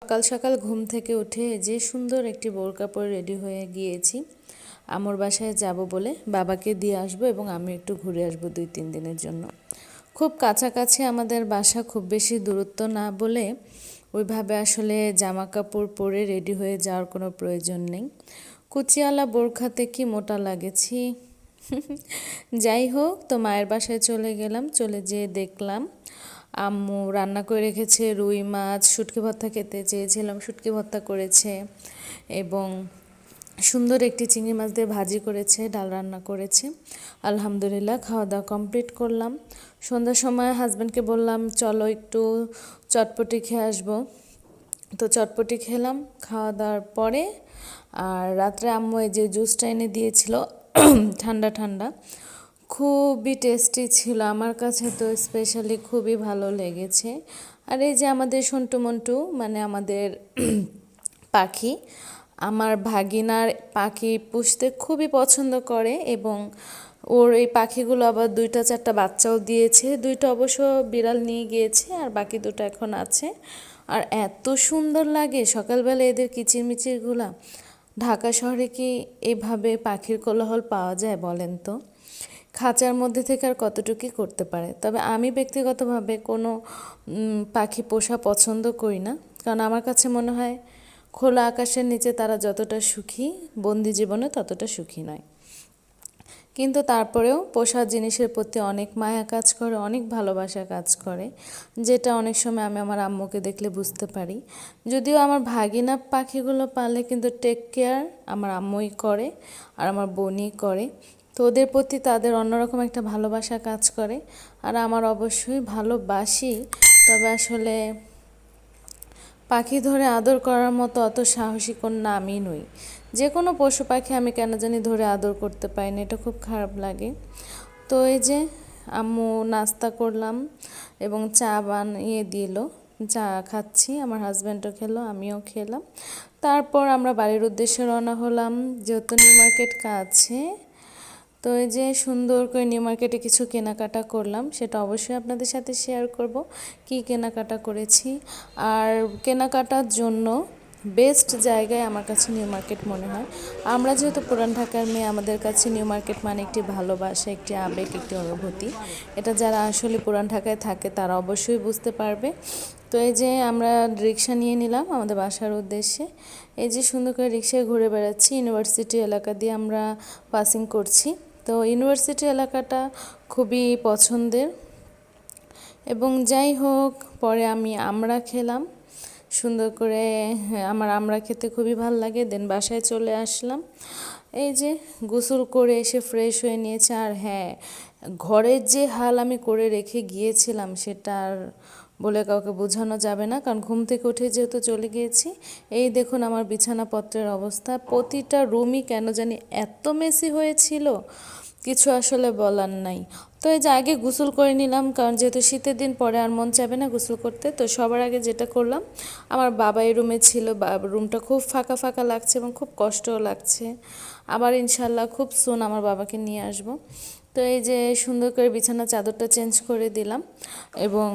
সকাল সকাল ঘুম থেকে উঠে যে সুন্দর একটি বোরকা পরে রেডি হয়ে গিয়েছি আম্মুর বাসায় যাব বলে, বাবাকে দিয়ে আসবো এবং আমি একটু ঘুরে আসবো 2-3 দিনের জন্য। খুব কাছাকাছি আমাদের বাসা, খুব বেশি দূরত্ব না বলে ওইভাবে আসলে জামা কাপড় পরে রেডি হয়ে যাওয়ার কোনো প্রয়োজন নেই। কুচিওয়ালা বোরখাতে কি মোটা লাগেছি। যাই হোক, তো মায়ের বাসায় চলে গেলাম। চলে যেয়ে দেখলাম আম্মু রান্না করে রেখেছে রুই মাছ, শুটকি ভর্তা খেতে চেয়েছিলাম, শুটকি ভর্তা করেছে এবং সুন্দর একটি চিংড়ি মাছ দিয়ে ভাজি করেছে, ডাল রান্না করেছে। আলহামদুলিল্লাহ, খাওয়া দাওয়া কমপ্লিট করলাম। সন্ধ্যার সময় হাজব্যান্ডকে বললাম চলো একটু চটপটি খেয়ে আসবো। তো চটপটি খেলাম খাওয়া দাওয়ার পরে। আর রাত্রে আম্মু এই যে জুসটা এনে দিয়েছিল ঠান্ডা ঠান্ডা, খুবই টেস্টি ছিল। আমার কাছে তো স্পেশালি খুবই ভালো লেগেছে। আর এই যে আমাদের সন্টু মন্টু, মানে আমাদের পাখি, আমার ভাগিনার পাখি পুষতে খুবই পছন্দ করে এবং ওর এই পাখিগুলো আবার 2-4টা বাচ্চাও দিয়েছে। 2টা অবশ্য বিড়াল নিয়ে গিয়েছে আর বাকি 2টা এখন আছে। আর এত সুন্দর লাগে সকালবেলা এদের কিচিরমিচিরগুলা। ঢাকা শহরে কি এভাবে পাখির কোলাহল পাওয়া যায় বলেন তো? খাঁচার মধ্যে থেকে আর কতটুকুই করতে পারে। তবে আমি ব্যক্তিগতভাবে কোনো পাখি পোষা পছন্দ করি না, কারণ আমার কাছে মনে হয় খোলা আকাশের নিচে তারা যতটা সুখী, বন্দি জীবনে ততটা সুখী নয়। কিন্তু তারপরেও পোষা জিনিসের প্রতি অনেক মায়া কাজ করে, অনেক ভালোবাসা কাজ করে, যেটা অনেক সময় আমি আমার আম্মুকে দেখলে বুঝতে পারি। যদিও আমার ভাগিনা পাখিগুলো পালে কিন্তু টেক কেয়ার আমার আম্মুই করে আর আমার বোনই করে। তো ওদের প্রতি তাদের অন্যরকম একটা ভালোবাসা কাজ করে, আর আমার অবশ্যই ভালোবাসি। তবে আসলে পাখি ধরে আদর করার মতো অত সাহসী কন্যা আমি নই। যে কোনো পশু পাখি আমি কেন জানি ধরে আদর করতে পারি না, এটা খুব খারাপ লাগে। তো এই যে আম্মু নাস্তা করলাম এবং চা বানিয়ে দিল, চা খাচ্ছি, আমার হাজব্যান্ডও খেলো, আমিও খেলাম। তারপর আমরা বাড়ির উদ্দেশ্যে রওনা হলাম, যেহেতু নিউ মার্কেট কাছে। তো এই যে সুন্দর করে নিউ মার্কেটে কিছু কেনাকাটা করলাম, সেটা অবশ্যই আপনাদের সাথে শেয়ার করব কি কেনাকাটা করেছি। আর কেনাকাটার জন্য বেস্ট জায়গায় আমার কাছে নিউ মার্কেট মনে হয়। আমরা যেহেতু পুরান ঢাকার মেয়ে, আমাদের কাছে নিউ মার্কেট মানে একটি ভালোবাসা, একটি আবেগ, একটি অনুভূতি। এটা যারা আসলে পুরান ঢাকায় থাকে তারা অবশ্যই বুঝতে পারবে। তো এই যে আমরা রিক্সা নিয়ে নিলাম আমাদের বাসার উদ্দেশ্যে। এই যে সুন্দর করে রিক্সায় ঘুরে বেড়াচ্ছি, ইউনিভার্সিটি এলাকা দিয়ে আমরা পাসিং করছি। তো ইউনিভার্সিটি এলাকাটা খুবই পছন্দের। এবং যাই হোক, পরে আমি আমরা খেলাম সুন্দর করে। আমার আমরা খেতে খুবই ভালো লাগে। দেন বাসায় চলে আসলাম। এই যে গোসল করে এসে ফ্রেশ হয়ে নিয়েছে। আর হ্যাঁ, ঘরের যে হাল আমি করে রেখে গিয়েছিলাম সেটা আর বলে কাউকে বোঝানো যাবে না, কারণ ঘুম থেকে উঠে যেহেতু চলে গিয়েছি। এই দেখুন আমার বিছানাপত্রের অবস্থা, প্রতিটা রুমই কেন জানি এত মেসি হয়েছিল, কিছু আসলে বলার নাই। তো এই যে আগে গোসল করে নিলাম, কারণ যেহেতু শীতের দিন, পরে আর মন চাবে না গোসল করতে। তো সবার আগে যেটা করলাম, আমার বাবা এই রুমে ছিল, রুমটা খুব ফাঁকা ফাঁকা লাগছে এবং খুব কষ্টও লাগছে। আবার ইনশাল্লাহ খুব সুন আমার বাবাকে নিয়ে আসব। তো এই যে সুন্দর করে বিছানা চাদরটা চেঞ্জ করে দিলাম এবং